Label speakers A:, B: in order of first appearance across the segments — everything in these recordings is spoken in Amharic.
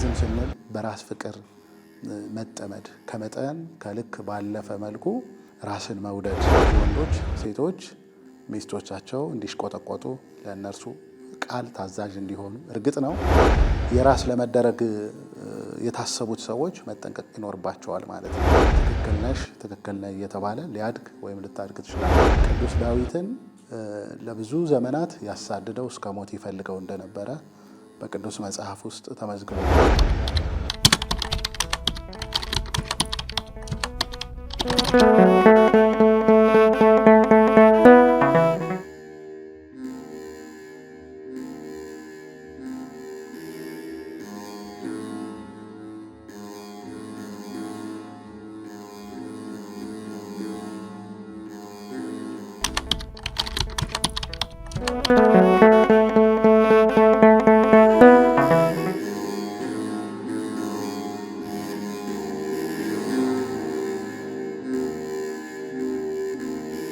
A: ናርሲሲዝም ስንል በራስ ፍቅር መጠመድ፣ ከመጠን ከልክ ባለፈ መልኩ ራስን መውደድ፣ ወንዶች ሴቶች ሚስቶቻቸው እንዲሽቆጠቆጡ ለእነርሱ ቃል ታዛዥ እንዲሆኑ። እርግጥ ነው የራስ ለመደረግ የታሰቡት ሰዎች መጠንቀቅ ይኖርባቸዋል ማለት ነው። ትክክል ነሽ፣ ትክክል ነህ እየተባለ ሊያድግ ወይም ልታድግ ትችላለች። ቅዱስ ዳዊትን ለብዙ ዘመናት ያሳድደው እስከ ሞት ይፈልገው እንደነበረ በቅዱስ መጽሐፍ ውስጥ ተመዝግቧል።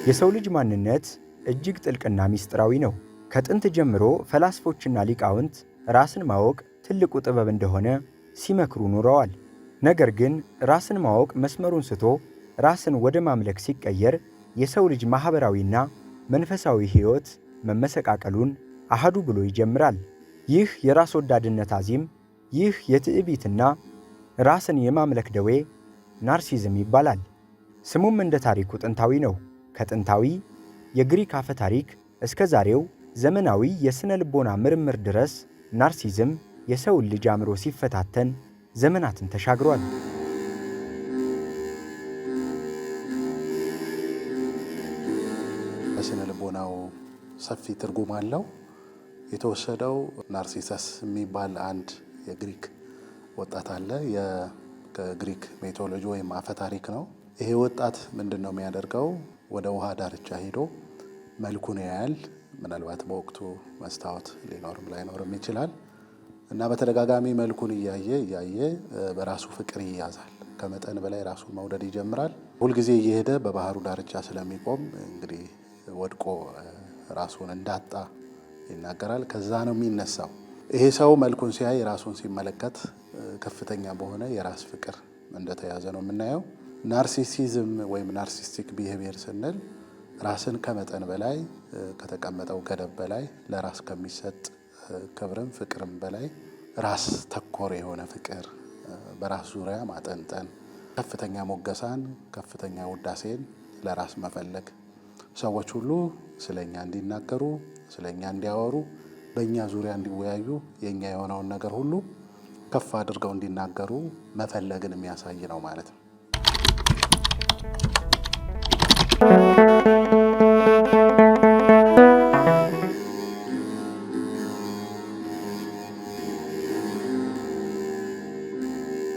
B: የሰው ልጅ ማንነት እጅግ ጥልቅና ሚስጥራዊ ነው። ከጥንት ጀምሮ ፈላስፎችና ሊቃውንት ራስን ማወቅ ትልቁ ጥበብ እንደሆነ ሲመክሩ ኑረዋል። ነገር ግን ራስን ማወቅ መስመሩን ስቶ ራስን ወደ ማምለክ ሲቀየር የሰው ልጅ ማኅበራዊና መንፈሳዊ ሕይወት መመሰቃቀሉን አሃዱ ብሎ ይጀምራል። ይህ የራስ ወዳድነት አዚም፣ ይህ የትዕቢትና ራስን የማምለክ ደዌ ናርሲዝም ይባላል። ስሙም እንደ ታሪኩ ጥንታዊ ነው። ከጥንታዊ የግሪክ አፈ ታሪክ እስከ ዛሬው ዘመናዊ የሥነ ልቦና ምርምር ድረስ ናርሲዝም የሰውን ልጅ አእምሮ ሲፈታተን ዘመናትን ተሻግሯል።
A: በሥነ ልቦናው ሰፊ ትርጉም አለው። የተወሰደው ናርሲሰስ የሚባል አንድ የግሪክ ወጣት አለ። ከግሪክ ሜቶሎጂ ወይም አፈ ታሪክ ነው። ይሄ ወጣት ምንድን ነው የሚያደርገው? ወደ ውሃ ዳርቻ ሄዶ መልኩን ያያል። ምናልባት በወቅቱ መስታወት ሊኖርም ላይኖርም ይችላል እና በተደጋጋሚ መልኩን እያየ በራሱ ፍቅር ይያዛል። ከመጠን በላይ ራሱን መውደድ ይጀምራል። ሁልጊዜ እየሄደ በባህሩ ዳርቻ ስለሚቆም እንግዲህ ወድቆ ራሱን እንዳጣ ይናገራል። ከዛ ነው የሚነሳው። ይሄ ሰው መልኩን ሲያይ ራሱን ሲመለከት ከፍተኛ በሆነ የራስ ፍቅር እንደተያዘ ነው የምናየው። ናርሲሲዝም ወይም ናርሲስቲክ ቢሄቪየር ስንል ራስን ከመጠን በላይ ከተቀመጠው ገደብ በላይ ለራስ ከሚሰጥ ክብርም ፍቅርም በላይ ራስ ተኮር የሆነ ፍቅር፣ በራስ ዙሪያ ማጠንጠን፣ ከፍተኛ ሞገሳን፣ ከፍተኛ ውዳሴን ለራስ መፈለግ፣ ሰዎች ሁሉ ስለኛ እንዲናገሩ፣ ስለኛ እንዲያወሩ፣ በእኛ ዙሪያ እንዲወያዩ፣ የኛ የሆነውን ነገር ሁሉ ከፍ አድርገው እንዲናገሩ መፈለግን የሚያሳይ ነው ማለት ነው።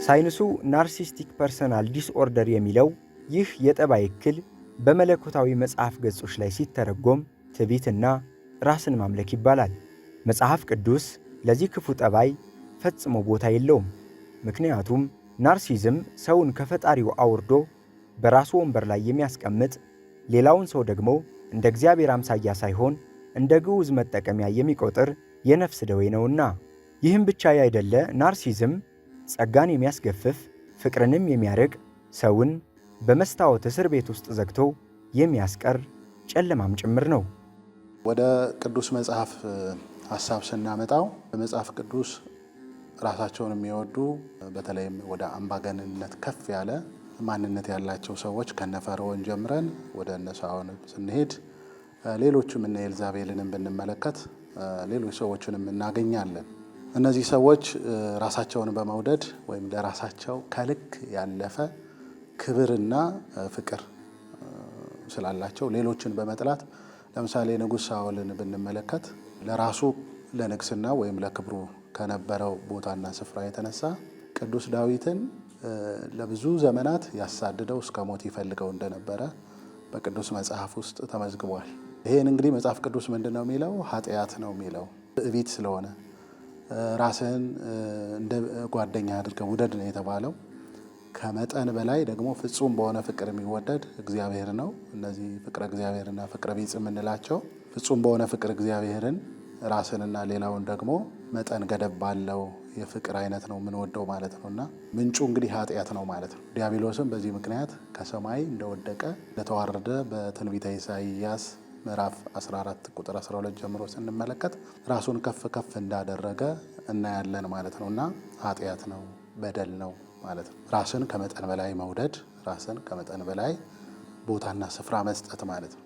B: ሳይንሱ ናርሲስቲክ ፐርሰናል ዲስኦርደር የሚለው ይህ የጠባይ እክል በመለኮታዊ መጽሐፍ ገጾች ላይ ሲተረጎም ትዕቢትና ራስን ማምለክ ይባላል። መጽሐፍ ቅዱስ ለዚህ ክፉ ጠባይ ፈጽሞ ቦታ የለውም። ምክንያቱም ናርሲዝም ሰውን ከፈጣሪው አውርዶ በራሱ ወንበር ላይ የሚያስቀምጥ፣ ሌላውን ሰው ደግሞ እንደ እግዚአብሔር አምሳያ ሳይሆን እንደ ግዑዝ መጠቀሚያ የሚቆጥር የነፍስ ደዌ ነውና። ይህም ብቻ ያይደለ ናርሲዝም ጸጋን የሚያስገፍፍ፣ ፍቅርንም የሚያርቅ፣ ሰውን በመስታወት እስር ቤት ውስጥ ዘግቶ የሚያስቀር ጨለማም ጭምር ነው።
A: ወደ ቅዱስ መጽሐፍ ሐሳብ ስናመጣው በመጽሐፍ ቅዱስ ራሳቸውን የሚወዱ በተለይም ወደ አምባገነንነት ከፍ ያለ ማንነት ያላቸው ሰዎች ከነፈርዖን ጀምረን ወደ እነ ሳኦል ስንሄድ ሌሎችም እነ ኤልዛቤልንም ብንመለከት ሌሎች ሰዎችንም እናገኛለን። እነዚህ ሰዎች ራሳቸውን በመውደድ ወይም ለራሳቸው ከልክ ያለፈ ክብርና ፍቅር ስላላቸው ሌሎችን በመጥላት ለምሳሌ ንጉሥ ሳኦልን ብንመለከት ለራሱ ለንግስና ወይም ለክብሩ ከነበረው ቦታና ስፍራ የተነሳ ቅዱስ ዳዊትን ለብዙ ዘመናት ያሳድደው እስከ ሞት ይፈልገው እንደነበረ በቅዱስ መጽሐፍ ውስጥ ተመዝግቧል። ይሄን እንግዲህ መጽሐፍ ቅዱስ ምንድን ነው የሚለው? ኃጢአት ነው የሚለው። ትዕቢት ስለሆነ ራስህን እንደ ጓደኛ አድርገህ ውደድ ነው የተባለው። ከመጠን በላይ ደግሞ ፍጹም በሆነ ፍቅር የሚወደድ እግዚአብሔር ነው። እነዚህ ፍቅረ እግዚአብሔርና ፍቅረ ቢጽ የምንላቸው ፍጹም በሆነ ፍቅር እግዚአብሔርን ራስንና ሌላውን ደግሞ መጠን ገደብ ባለው የፍቅር አይነት ነው የምንወደው ማለት ነውና ምንጩ እንግዲህ ኃጢአት ነው ማለት ነው። ዲያብሎስም በዚህ ምክንያት ከሰማይ እንደወደቀ እንደተዋረደ በትንቢተ ኢሳይያስ ምዕራፍ 14 ቁጥር 12 ጀምሮ ስንመለከት ራሱን ከፍ ከፍ እንዳደረገ እናያለን ማለት ነውና ኃጢአት ነው፣ በደል ነው ማለት ነው። ራስን ከመጠን በላይ መውደድ፣ ራስን ከመጠን በላይ ቦታና ስፍራ መስጠት ማለት ነው።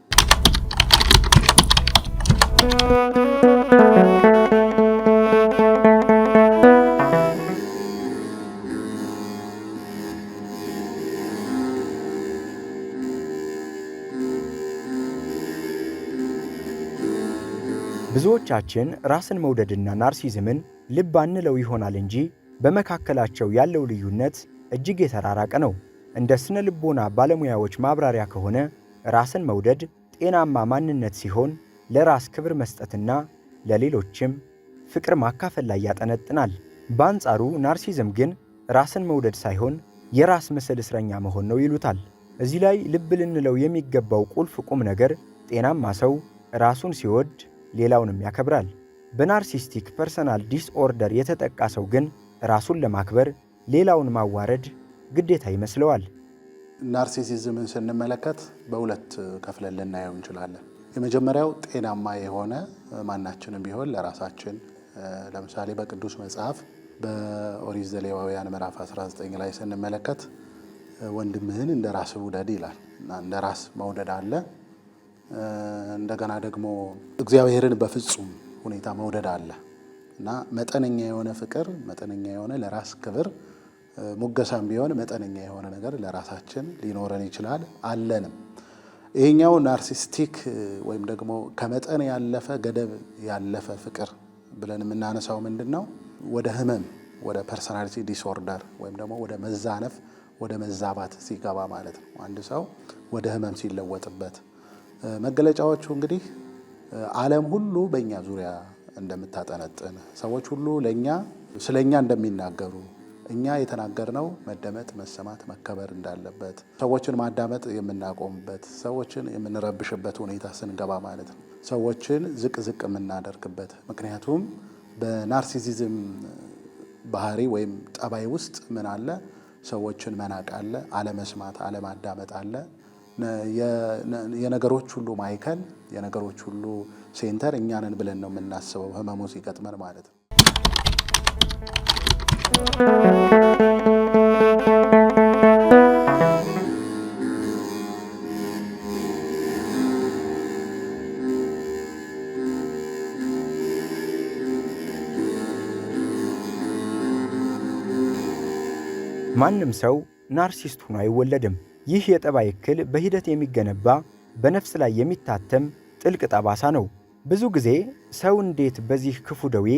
B: ብዙዎቻችን ራስን መውደድና ናርሲዝምን ልብ አንለው ይሆናል እንጂ በመካከላቸው ያለው ልዩነት እጅግ የተራራቀ ነው። እንደ ስነ ልቦና ባለሙያዎች ማብራሪያ ከሆነ ራስን መውደድ ጤናማ ማንነት ሲሆን ለራስ ክብር መስጠትና ለሌሎችም ፍቅር ማካፈል ላይ ያጠነጥናል። በአንጻሩ ናርሲዝም ግን ራስን መውደድ ሳይሆን የራስ ምስል እስረኛ መሆን ነው ይሉታል። እዚህ ላይ ልብ ልንለው የሚገባው ቁልፍ ቁም ነገር ጤናማ ሰው ራሱን ሲወድ ሌላውንም ያከብራል። በናርሲስቲክ ፐርሰናል ዲስኦርደር የተጠቃ ሰው ግን ራሱን ለማክበር ሌላውን ማዋረድ ግዴታ ይመስለዋል።
A: ናርሲሲዝምን ስንመለከት በሁለት ከፍለን ልናየው እንችላለን። የመጀመሪያው ጤናማ የሆነ ማናችንም ቢሆን ለራሳችን ለምሳሌ በቅዱስ መጽሐፍ በኦሪት ዘሌዋውያን ምዕራፍ 19 ላይ ስንመለከት ወንድምህን እንደ ራስህ ውደድ ይላል እና እንደ ራስ መውደድ አለ። እንደገና ደግሞ እግዚአብሔርን በፍጹም ሁኔታ መውደድ አለ እና መጠነኛ የሆነ ፍቅር፣ መጠነኛ የሆነ ለራስ ክብር፣ ሙገሳም ቢሆን መጠነኛ የሆነ ነገር ለራሳችን ሊኖረን ይችላል አለንም። ይሄኛው ናርሲስቲክ ወይም ደግሞ ከመጠን ያለፈ ገደብ ያለፈ ፍቅር ብለን የምናነሳው ምንድን ነው? ወደ ህመም፣ ወደ ፐርሶናሊቲ ዲስኦርደር ወይም ደግሞ ወደ መዛነፍ፣ ወደ መዛባት ሲገባ ማለት ነው። አንድ ሰው ወደ ህመም ሲለወጥበት መገለጫዎቹ እንግዲህ ዓለም ሁሉ በእኛ ዙሪያ እንደምታጠነጥን፣ ሰዎች ሁሉ ስለኛ እንደሚናገሩ፣ እኛ የተናገርነው መደመጥ፣ መሰማት፣ መከበር እንዳለበት፣ ሰዎችን ማዳመጥ የምናቆምበት፣ ሰዎችን የምንረብሽበት ሁኔታ ስንገባ ማለት ነው። ሰዎችን ዝቅ ዝቅ የምናደርግበት። ምክንያቱም በናርሲሲዝም ባህሪ ወይም ጠባይ ውስጥ ምን አለ? ሰዎችን መናቅ አለ፣ አለመስማት፣ አለማዳመጥ አለ። የነገሮች ሁሉ ማዕከል፣ የነገሮች ሁሉ ሴንተር እኛንን ብለን ነው የምናስበው ህመሙ ሲገጥመን ማለት ነው።
B: ማንም ሰው ናርሲስት ሆኖ አይወለድም። ይህ የጠባይ እክል በሂደት የሚገነባ በነፍስ ላይ የሚታተም ጥልቅ ጠባሳ ነው። ብዙ ጊዜ ሰው እንዴት በዚህ ክፉ ደዌ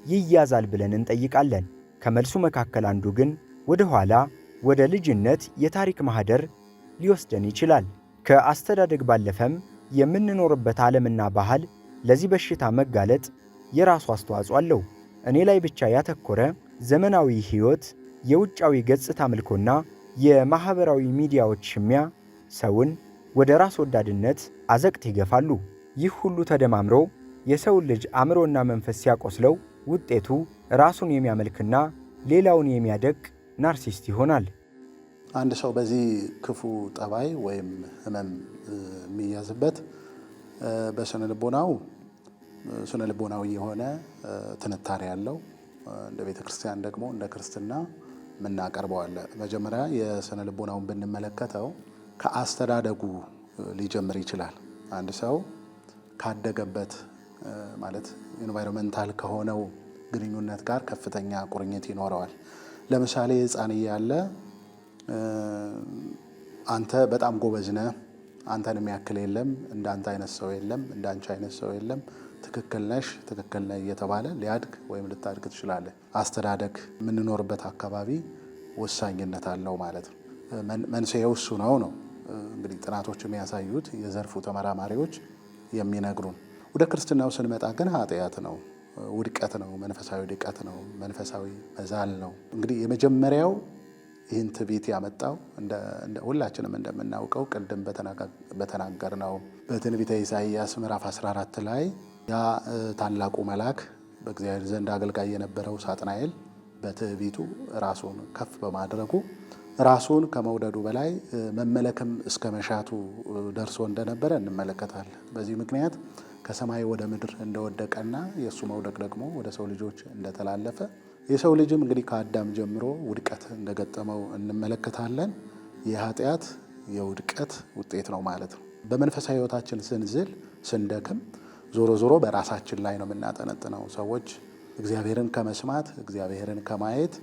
B: ይያዛል ብለን እንጠይቃለን። ከመልሱ መካከል አንዱ ግን ወደ ኋላ ወደ ልጅነት የታሪክ ማህደር ሊወስደን ይችላል። ከአስተዳደግ ባለፈም የምንኖርበት ዓለምና ባህል ለዚህ በሽታ መጋለጥ የራሱ አስተዋጽኦ አለው። እኔ ላይ ብቻ ያተኮረ ዘመናዊ ሕይወት፣ የውጫዊ ገጽታ ምልኮና የማህበራዊ ሚዲያዎች ሽሚያ ሰውን ወደ ራስ ወዳድነት አዘቅት ይገፋሉ። ይህ ሁሉ ተደማምሮ የሰውን ልጅ አእምሮና መንፈስ ሲያቆስለው ውጤቱ ራሱን የሚያመልክና ሌላውን የሚያደቅ ናርሲስት ይሆናል።
A: አንድ ሰው በዚህ ክፉ ጠባይ ወይም ህመም የሚያዝበት በስነ ልቦናዊ የሆነ ትንታኔ ያለው እንደ ቤተ ክርስቲያን ደግሞ እንደ ክርስትና የምናቀርበዋለ። መጀመሪያ የስነ ልቦናውን ብንመለከተው ከአስተዳደጉ ሊጀምር ይችላል። አንድ ሰው ካደገበት ማለት ኢንቫይሮንመንታል ከሆነው ግንኙነት ጋር ከፍተኛ ቁርኝት ይኖረዋል። ለምሳሌ ሕፃን እያለ አንተ በጣም ጎበዝ ነህ፣ አንተን የሚያክል የለም፣ እንዳንተ አይነት ሰው የለም፣ እንዳንቺ አይነት ሰው የለም፣ ትክክል ነሽ፣ ትክክል ነህ እየተባለ ሊያድግ ወይም ልታድግ ትችላለህ። አስተዳደግ የምንኖርበት አካባቢ ወሳኝነት አለው ማለት ነው። መንስኤው እሱ ነው እንግዲህ ጥናቶች የሚያሳዩት የዘርፉ ተመራማሪዎች የሚነግሩን። ወደ ክርስትናው ስንመጣ ግን ኃጢአት ነው፣ ውድቀት ነው፣ መንፈሳዊ ድቀት ነው፣ መንፈሳዊ መዛል ነው። እንግዲህ የመጀመሪያው ይህን ትዕቢት ያመጣው ሁላችንም እንደምናውቀው ቅድም በተናገርነው በትንቢተ ኢሳይያስ ምዕራፍ 14 ላይ ያ ታላቁ መልአክ በእግዚአብሔር ዘንድ አገልጋይ የነበረው ሳጥናኤል በትዕቢቱ ራሱን ከፍ በማድረጉ ራሱን ከመውደዱ በላይ መመለክም እስከ መሻቱ ደርሶ እንደነበረ እንመለከታለን። በዚህ ምክንያት ከሰማይ ወደ ምድር እንደወደቀና የእሱ መውደቅ ደግሞ ወደ ሰው ልጆች እንደተላለፈ የሰው ልጅም እንግዲህ ከአዳም ጀምሮ ውድቀት እንደገጠመው እንመለከታለን። የኃጢአት የውድቀት ውጤት ነው ማለት ነው። በመንፈሳዊ ሕይወታችን ስንዝል ስንደክም ዞሮ ዞሮ በራሳችን ላይ ነው የምናጠነጥነው። ሰዎች እግዚአብሔርን ከመስማት እግዚአብሔርን ከማየት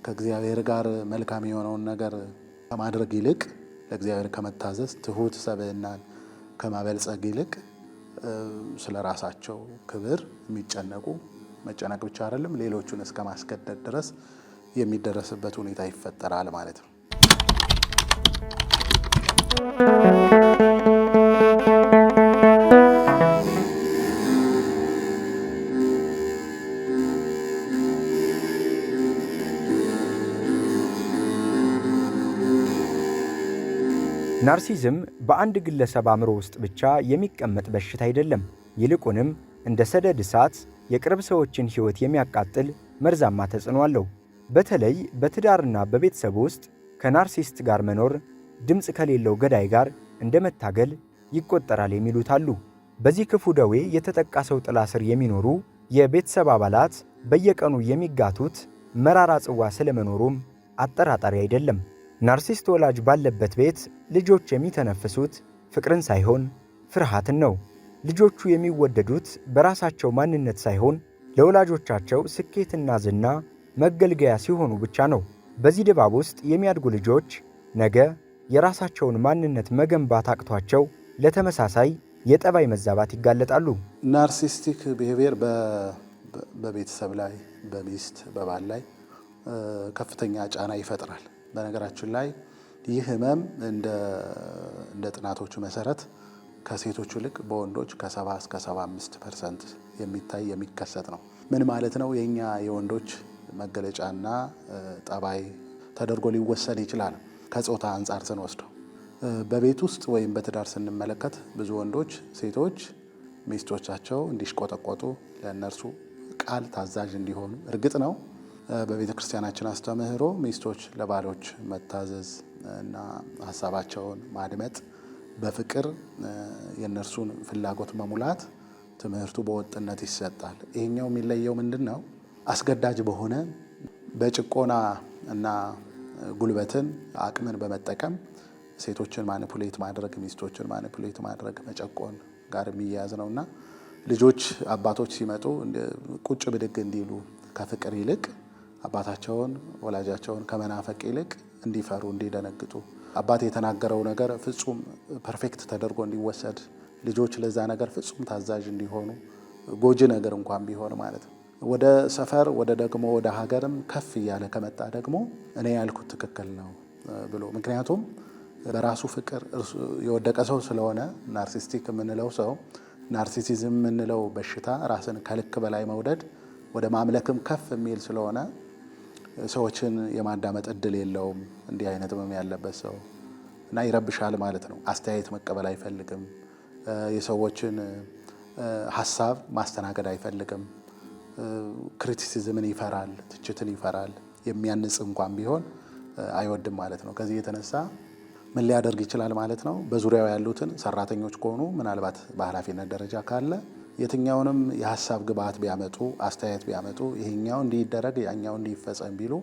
A: ከእግዚአብሔር ጋር መልካም የሆነውን ነገር ከማድረግ ይልቅ ለእግዚአብሔር ከመታዘዝ ትሁት ሰብዕናን ከማበልጸግ ይልቅ ስለ ራሳቸው ክብር የሚጨነቁ መጨነቅ ብቻ አይደለም ሌሎቹን እስከ ማስገደድ ድረስ የሚደረስበት ሁኔታ ይፈጠራል ማለት ነው።
B: ናርሲዝም በአንድ ግለሰብ አእምሮ ውስጥ ብቻ የሚቀመጥ በሽታ አይደለም። ይልቁንም እንደ ሰደድ እሳት የቅርብ ሰዎችን ሕይወት የሚያቃጥል መርዛማ ተጽዕኖ አለው። በተለይ በትዳርና በቤተሰብ ውስጥ ከናርሲስት ጋር መኖር ድምፅ ከሌለው ገዳይ ጋር እንደ መታገል ይቆጠራል የሚሉት አሉ። በዚህ ክፉ ደዌ የተጠቃ ሰው ጥላ ስር የሚኖሩ የቤተሰብ አባላት በየቀኑ የሚጋቱት መራራ ጽዋ ስለመኖሩም አጠራጣሪ አይደለም። ናርሲስት ወላጅ ባለበት ቤት ልጆች የሚተነፍሱት ፍቅርን ሳይሆን ፍርሃትን ነው። ልጆቹ የሚወደዱት በራሳቸው ማንነት ሳይሆን ለወላጆቻቸው ስኬትና ዝና መገልገያ ሲሆኑ ብቻ ነው። በዚህ ድባብ ውስጥ የሚያድጉ ልጆች ነገ የራሳቸውን ማንነት መገንባት አቅቷቸው ለተመሳሳይ የጠባይ መዛባት ይጋለጣሉ።
A: ናርሲስቲክ ቢሄቪየር በቤተሰብ ላይ በሚስት በባል ላይ ከፍተኛ ጫና ይፈጥራል። በነገራችን ላይ ይህ ህመም እንደ ጥናቶቹ መሰረት ከሴቶቹ ይልቅ በወንዶች ከ70 እስከ 75% የሚታይ የሚከሰት ነው። ምን ማለት ነው? የኛ የወንዶች መገለጫና ጠባይ ተደርጎ ሊወሰድ ይችላል። ከጾታ አንጻር ስንወስደው በቤት ውስጥ ወይም በትዳር ስንመለከት ብዙ ወንዶች ሴቶች ሚስቶቻቸው እንዲሽቆጠቆጡ ለእነርሱ ቃል ታዛዥ እንዲሆኑ እርግጥ ነው በቤተ ክርስቲያናችን አስተምህሮ ሚስቶች ለባሎች መታዘዝ እና ሀሳባቸውን ማድመጥ በፍቅር የእነርሱን ፍላጎት መሙላት ትምህርቱ በወጥነት ይሰጣል። ይሄኛው የሚለየው ምንድን ነው? አስገዳጅ በሆነ በጭቆና እና ጉልበትን አቅምን በመጠቀም ሴቶችን ማኒፑሌት ማድረግ ሚስቶችን ማኒፑሌት ማድረግ መጨቆን ጋር የሚያያዝ ነውና ልጆች አባቶች ሲመጡ ቁጭ ብድግ እንዲሉ ከፍቅር ይልቅ አባታቸውን ወላጃቸውን ከመናፈቅ ይልቅ እንዲፈሩ እንዲደነግጡ አባት የተናገረው ነገር ፍጹም ፐርፌክት ተደርጎ እንዲወሰድ ልጆች ለዛ ነገር ፍጹም ታዛዥ እንዲሆኑ ጎጂ ነገር እንኳን ቢሆን ማለት ነው። ወደ ሰፈር ወደ ሀገርም ከፍ እያለ ከመጣ ደግሞ እኔ ያልኩት ትክክል ነው ብሎ ምክንያቱም በራሱ ፍቅር የወደቀ ሰው ስለሆነ ናርሲስቲክ የምንለው ሰው ናርሲሲዝም የምንለው በሽታ ራስን ከልክ በላይ መውደድ ወደ ማምለክም ከፍ የሚል ስለሆነ ሰዎችን የማዳመጥ እድል የለውም። እንዲህ አይነት ህመም ያለበት ሰው እና ይረብሻል ማለት ነው። አስተያየት መቀበል አይፈልግም። የሰዎችን ሀሳብ ማስተናገድ አይፈልግም። ክሪቲሲዝምን ይፈራል፣ ትችትን ይፈራል። የሚያንጽ እንኳን ቢሆን አይወድም ማለት ነው። ከዚህ የተነሳ ምን ሊያደርግ ይችላል ማለት ነው? በዙሪያው ያሉትን ሰራተኞች ከሆኑ ምናልባት በኃላፊነት ደረጃ ካለ የትኛውንም የሀሳብ ግብዓት ቢያመጡ አስተያየት ቢያመጡ ይሄኛው እንዲደረግ ያኛው እንዲፈጸም ቢሉ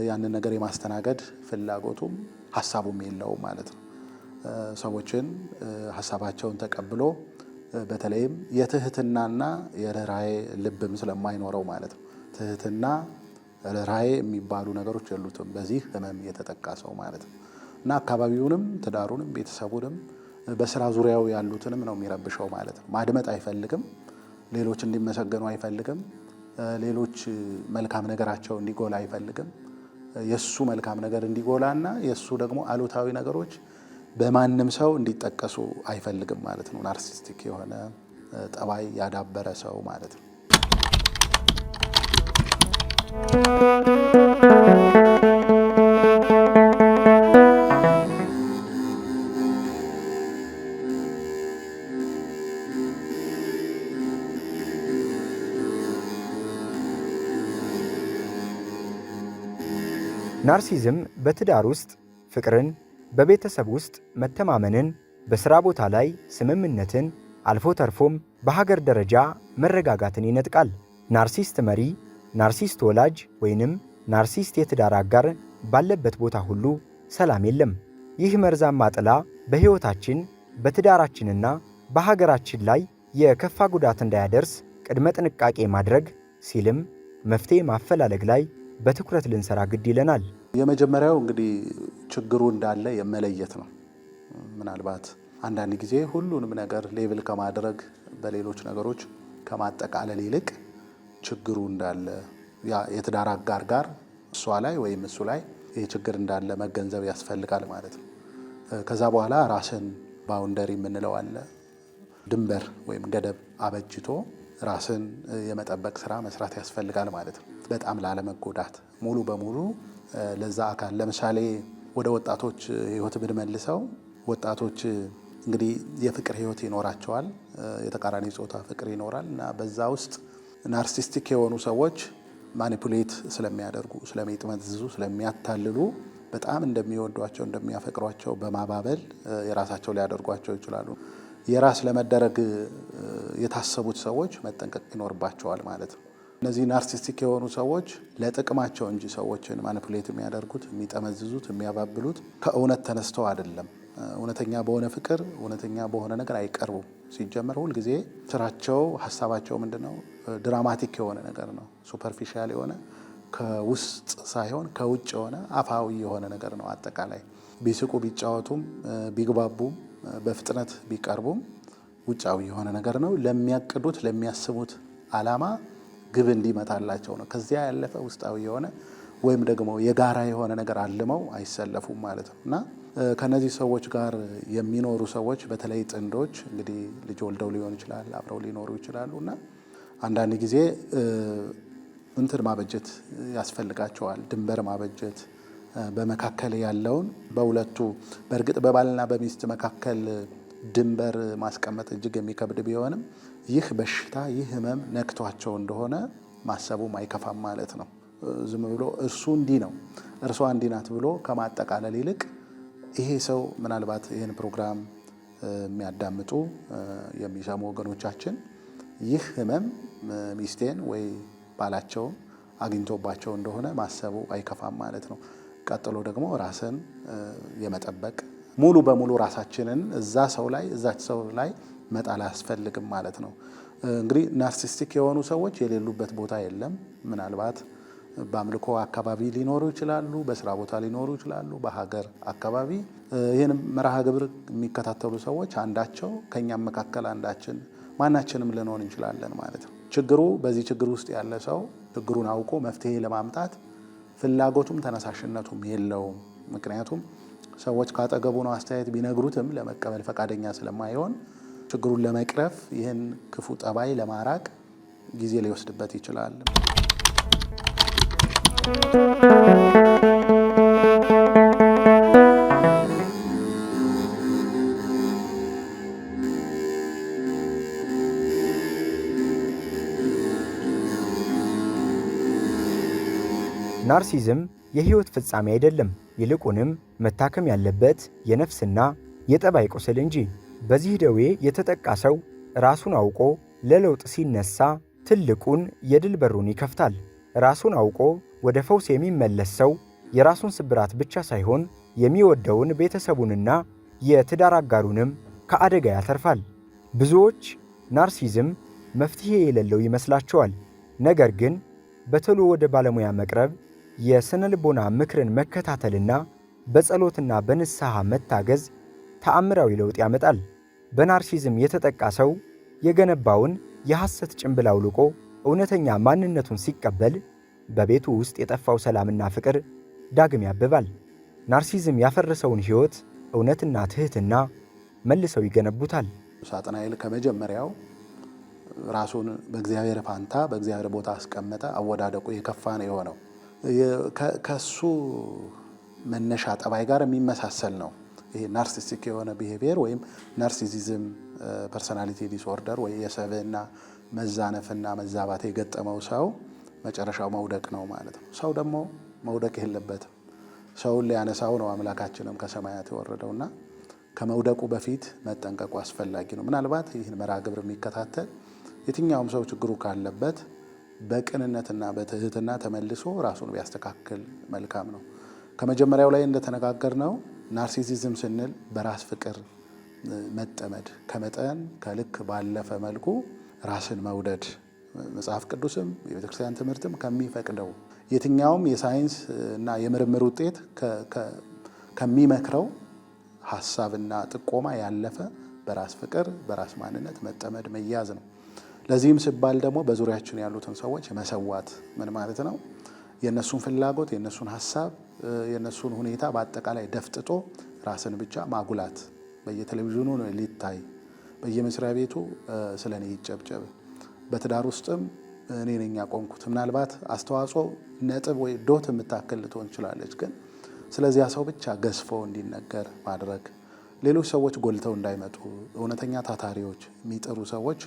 A: ያንን ነገር የማስተናገድ ፍላጎቱም ሀሳቡም የለውም ማለት ነው። ሰዎችን ሀሳባቸውን ተቀብሎ በተለይም የትህትናና የርህራሄ ልብም ስለማይኖረው ማለት ነው። ትህትና ርህራሄ የሚባሉ ነገሮች የሉትም በዚህ ህመም የተጠቃ ሰው ማለት ነው። እና አካባቢውንም ትዳሩንም ቤተሰቡንም በስራ ዙሪያው ያሉትንም ነው የሚረብሸው ማለት ነው። ማድመጥ አይፈልግም። ሌሎች እንዲመሰገኑ አይፈልግም። ሌሎች መልካም ነገራቸው እንዲጎላ አይፈልግም። የሱ መልካም ነገር እንዲጎላና የሱ ደግሞ አሉታዊ ነገሮች በማንም ሰው እንዲጠቀሱ አይፈልግም ማለት ነው። ናርሲስቲክ የሆነ ጠባይ ያዳበረ ሰው ማለት ነው።
B: ናርሲዝም በትዳር ውስጥ ፍቅርን፣ በቤተሰብ ውስጥ መተማመንን፣ በሥራ ቦታ ላይ ስምምነትን፣ አልፎ ተርፎም በሀገር ደረጃ መረጋጋትን ይነጥቃል። ናርሲስት መሪ፣ ናርሲስት ወላጅ ወይንም ናርሲስት የትዳር አጋር ባለበት ቦታ ሁሉ ሰላም የለም። ይህ መርዛማ ጥላ በሕይወታችን በትዳራችንና በሀገራችን ላይ የከፋ ጉዳት እንዳያደርስ ቅድመ ጥንቃቄ ማድረግ ሲልም መፍትሔ ማፈላለግ ላይ በትኩረት ልንሰራ ግድ ይለናል።
A: የመጀመሪያው እንግዲህ ችግሩ እንዳለ የመለየት ነው። ምናልባት አንዳንድ ጊዜ ሁሉንም ነገር ሌብል ከማድረግ በሌሎች ነገሮች ከማጠቃለል ይልቅ ችግሩ እንዳለ የትዳር አጋር ጋር እሷ ላይ ወይም እሱ ላይ ይህ ችግር እንዳለ መገንዘብ ያስፈልጋል ማለት ነው። ከዛ በኋላ ራስን ባውንደሪ የምንለው አለ። ድንበር ወይም ገደብ አበጅቶ ራስን የመጠበቅ ስራ መስራት ያስፈልጋል ማለት ነው። በጣም ላለመጎዳት ሙሉ በሙሉ ለዛ አካል ለምሳሌ ወደ ወጣቶች ህይወት ብንመልሰው ወጣቶች እንግዲህ የፍቅር ህይወት ይኖራቸዋል። የተቃራኒ ጾታ ፍቅር ይኖራል እና በዛ ውስጥ ናርሲስቲክ የሆኑ ሰዎች ማኒፑሌት ስለሚያደርጉ፣ ስለሚጥመዝዙ፣ ስለሚያታልሉ በጣም እንደሚወዷቸው እንደሚያፈቅሯቸው በማባበል የራሳቸው ሊያደርጓቸው ይችላሉ። የራስ ለመደረግ የታሰቡት ሰዎች መጠንቀቅ ይኖርባቸዋል ማለት ነው። እነዚህ ናርሲስቲክ የሆኑ ሰዎች ለጥቅማቸው እንጂ ሰዎችን ማኒፑሌት የሚያደርጉት፣ የሚጠመዝዙት፣ የሚያባብሉት ከእውነት ተነስተው አይደለም። እውነተኛ በሆነ ፍቅር፣ እውነተኛ በሆነ ነገር አይቀርቡም። ሲጀመር ሁል ጊዜ ስራቸው፣ ሀሳባቸው ምንድነው? ድራማቲክ የሆነ ነገር ነው። ሱፐርፊሻል የሆነ ከውስጥ ሳይሆን ከውጭ የሆነ አፋዊ የሆነ ነገር ነው። አጠቃላይ ቢስቁ፣ ቢጫወቱም፣ ቢግባቡም፣ በፍጥነት ቢቀርቡም ውጫዊ የሆነ ነገር ነው። ለሚያቅዱት ለሚያስቡት አላማ ግብ እንዲመታላቸው ነው። ከዚያ ያለፈ ውስጣዊ የሆነ ወይም ደግሞ የጋራ የሆነ ነገር አልመው አይሰለፉም ማለት ነው እና ከነዚህ ሰዎች ጋር የሚኖሩ ሰዎች በተለይ ጥንዶች እንግዲህ ልጅ ወልደው ሊሆን ይችላል፣ አብረው ሊኖሩ ይችላሉ እና አንዳንድ ጊዜ እንትን ማበጀት ያስፈልጋቸዋል። ድንበር ማበጀት በመካከል ያለውን በሁለቱ በእርግጥ በባልና በሚስት መካከል ድንበር ማስቀመጥ እጅግ የሚከብድ ቢሆንም ይህ በሽታ ይህ ህመም ነክቷቸው እንደሆነ ማሰቡም አይከፋም ማለት ነው። ዝም ብሎ እርሱ እንዲህ ነው እርሷ እንዲህ ናት ብሎ ከማጠቃለል ይልቅ ይሄ ሰው ምናልባት ይህን ፕሮግራም የሚያዳምጡ የሚሰሙ ወገኖቻችን ይህ ህመም ሚስቴን ወይ ባላቸውን አግኝቶባቸው እንደሆነ ማሰቡ አይከፋም ማለት ነው። ቀጥሎ ደግሞ ራስን የመጠበቅ ሙሉ በሙሉ ራሳችንን እዛ ሰው ላይ እዛች ሰው ላይ መጣል አያስፈልግም ማለት ነው። እንግዲህ ናርሲስቲክ የሆኑ ሰዎች የሌሉበት ቦታ የለም። ምናልባት በአምልኮ አካባቢ ሊኖሩ ይችላሉ፣ በስራ ቦታ ሊኖሩ ይችላሉ፣ በሀገር አካባቢ ይህን መርሃ ግብር የሚከታተሉ ሰዎች አንዳቸው ከኛም መካከል አንዳችን ማናችንም ልንሆን እንችላለን ማለት ነው። ችግሩ በዚህ ችግር ውስጥ ያለ ሰው ችግሩን አውቆ መፍትሄ ለማምጣት ፍላጎቱም ተነሳሽነቱም የለውም። ምክንያቱም ሰዎች ካጠገቡ ነው አስተያየት ቢነግሩትም ለመቀበል ፈቃደኛ ስለማይሆን ችግሩን ለመቅረፍ ይህን ክፉ ጠባይ ለማራቅ ጊዜ ሊወስድበት ይችላል።
B: ናርሲዝም የህይወት ፍጻሜ አይደለም። ይልቁንም መታከም ያለበት የነፍስና የጠባይ ቁስል እንጂ። በዚህ ደዌ የተጠቃ ሰው ራሱን አውቆ ለለውጥ ሲነሳ ትልቁን የድል በሩን ይከፍታል። ራሱን አውቆ ወደ ፈውስ የሚመለስ ሰው የራሱን ስብራት ብቻ ሳይሆን የሚወደውን ቤተሰቡንና የትዳር አጋሩንም ከአደጋ ያተርፋል። ብዙዎች ናርሲዝም መፍትሄ የሌለው ይመስላቸዋል። ነገር ግን በቶሎ ወደ ባለሙያ መቅረብ፣ የስነ ልቦና ምክርን መከታተልና በጸሎትና በንስሐ መታገዝ ተአምራዊ ለውጥ ያመጣል። በናርሲዝም የተጠቃ ሰው የገነባውን የሐሰት ጭንብል አውልቆ እውነተኛ ማንነቱን ሲቀበል በቤቱ ውስጥ የጠፋው ሰላምና ፍቅር ዳግም ያብባል። ናርሲዝም ያፈረሰውን ሕይወት እውነትና ትህትና መልሰው ይገነቡታል።
A: ሳጥናኤል ከመጀመሪያው ራሱን በእግዚአብሔር ፋንታ በእግዚአብሔር ቦታ አስቀመጠ። አወዳደቁ የከፋ ነው የሆነው። ከሱ መነሻ ጠባይ ጋር የሚመሳሰል ነው። ይሄ ናርሲስቲክ የሆነ ቢሄቪየር ወይም ናርሲሲዝም ፐርሶናሊቲ ዲስኦርደር ወይ የሰብዕና መዛነፍና መዛባት የገጠመው ሰው መጨረሻው መውደቅ ነው ማለት ነው። ሰው ደግሞ መውደቅ የለበትም። ሰውን ሊያነሳው ነው አምላካችንም ከሰማያት የወረደውና ከመውደቁ በፊት መጠንቀቁ አስፈላጊ ነው። ምናልባት ይህን መርሃ ግብር የሚከታተል የትኛውም ሰው ችግሩ ካለበት በቅንነትና በትህትና ተመልሶ ራሱን ቢያስተካክል መልካም ነው። ከመጀመሪያው ላይ እንደተነጋገርነው ናርሲሲዝም ስንል በራስ ፍቅር መጠመድ፣ ከመጠን ከልክ ባለፈ መልኩ ራስን መውደድ መጽሐፍ ቅዱስም የቤተክርስቲያን ትምህርትም ከሚፈቅደው የትኛውም የሳይንስ እና የምርምር ውጤት ከሚመክረው ሐሳብና ጥቆማ ያለፈ በራስ ፍቅር በራስ ማንነት መጠመድ መያዝ ነው። ለዚህም ሲባል ደግሞ በዙሪያችን ያሉትን ሰዎች መሰዋት ምን ማለት ነው? የነሱን ፍላጎት፣ የነሱን ሐሳብ፣ የነሱን ሁኔታ በአጠቃላይ ደፍጥጦ ራስን ብቻ ማጉላት፣ በየቴሌቪዥኑ ሊታይ፣ በየመስሪያ ቤቱ ስለኔ ይጨብጨብ፣ በትዳር ውስጥም እኔ ነኝ ያቆምኩት። ምናልባት አስተዋጽኦ ነጥብ ወይ ዶት የምታክል ልትሆን ትችላለች፣ ግን ስለዚያ ሰው ብቻ ገዝፎ እንዲነገር ማድረግ፣ ሌሎች ሰዎች ጎልተው እንዳይመጡ፣ እውነተኛ ታታሪዎች የሚጥሩ ሰዎች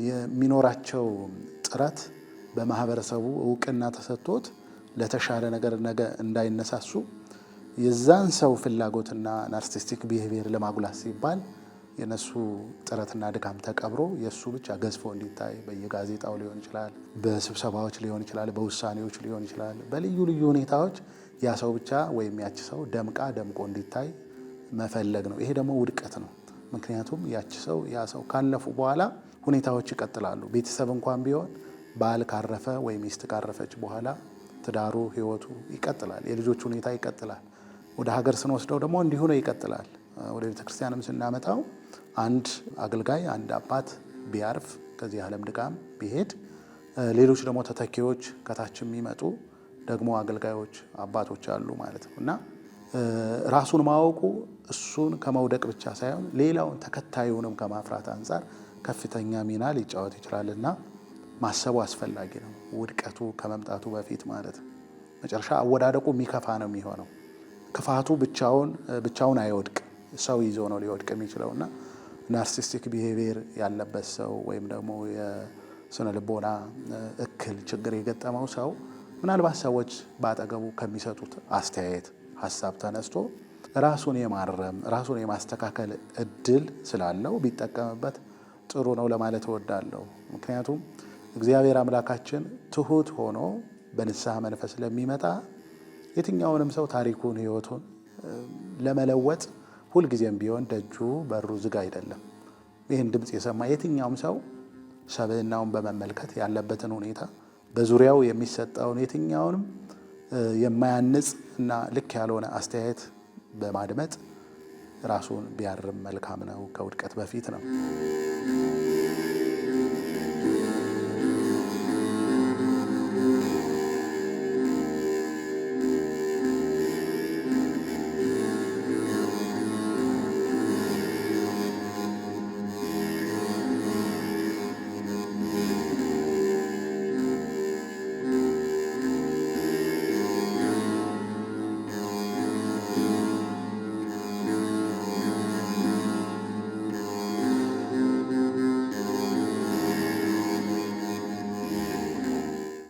A: የሚኖራቸው ጥረት በማህበረሰቡ እውቅና ተሰጥቶት ለተሻለ ነገር ነገ እንዳይነሳሱ የዛን ሰው ፍላጎትና ናርሲስቲክ ቢሄቪየር ለማጉላት ሲባል የነሱ ጥረትና ድካም ተቀብሮ የሱ ብቻ ገዝፎ እንዲታይ በየጋዜጣው ሊሆን ይችላል፣ በስብሰባዎች ሊሆን ይችላል፣ በውሳኔዎች ሊሆን ይችላል፣ በልዩ ልዩ ሁኔታዎች ያ ሰው ብቻ ወይም ያቺ ሰው ደምቆ እንዲታይ መፈለግ ነው። ይሄ ደግሞ ውድቀት ነው። ምክንያቱም ያቺ ሰው ያ ሰው ካለፉ በኋላ ሁኔታዎች ይቀጥላሉ። ቤተሰብ እንኳን ቢሆን ባል ካረፈ ወይ ሚስት ካረፈች በኋላ ትዳሩ ህይወቱ ይቀጥላል፣ የልጆች ሁኔታ ይቀጥላል። ወደ ሀገር ስንወስደው ደግሞ እንዲሁ ነው ይቀጥላል። ወደ ቤተክርስቲያንም ስናመጣው አንድ አገልጋይ አንድ አባት ቢያርፍ ከዚህ ዓለም ድካም ቢሄድ ሌሎች ደግሞ ተተኪዎች ከታች የሚመጡ ደግሞ አገልጋዮች አባቶች አሉ ማለት ነው እና ራሱን ማወቁ እሱን ከመውደቅ ብቻ ሳይሆን ሌላውን ተከታዩንም ከማፍራት አንጻር ከፍተኛ ሚና ሊጫወት ይችላልና ማሰቡ አስፈላጊ ነው። ውድቀቱ ከመምጣቱ በፊት ማለት ነው። መጨረሻ አወዳደቁ የሚከፋ ነው የሚሆነው። ክፋቱ ብቻውን አይወድቅ፣ ሰው ይዞ ነው ሊወድቅ የሚችለውና ናርሲስቲክ ቢሄቪየር ያለበት ሰው ወይም ደግሞ የስነ ልቦና እክል ችግር የገጠመው ሰው ምናልባት ሰዎች ባጠገቡ ከሚሰጡት አስተያየት ሀሳብ ተነስቶ ራሱን የማረም ራሱን የማስተካከል እድል ስላለው ቢጠቀምበት ጥሩ ነው ለማለት እወዳለሁ። ምክንያቱም እግዚአብሔር አምላካችን ትሁት ሆኖ በንስሐ መንፈስ ለሚመጣ የትኛውንም ሰው ታሪኩን ህይወቱን ለመለወጥ ሁልጊዜም ቢሆን ደጁ በሩ ዝግ አይደለም። ይህን ድምፅ የሰማ የትኛውም ሰው ሰብዕናውን በመመልከት ያለበትን ሁኔታ በዙሪያው የሚሰጠውን የትኛውንም የማያንጽ እና ልክ ያልሆነ አስተያየት በማድመጥ ራሱን ቢያርም መልካም ነው። ከውድቀት በፊት ነው።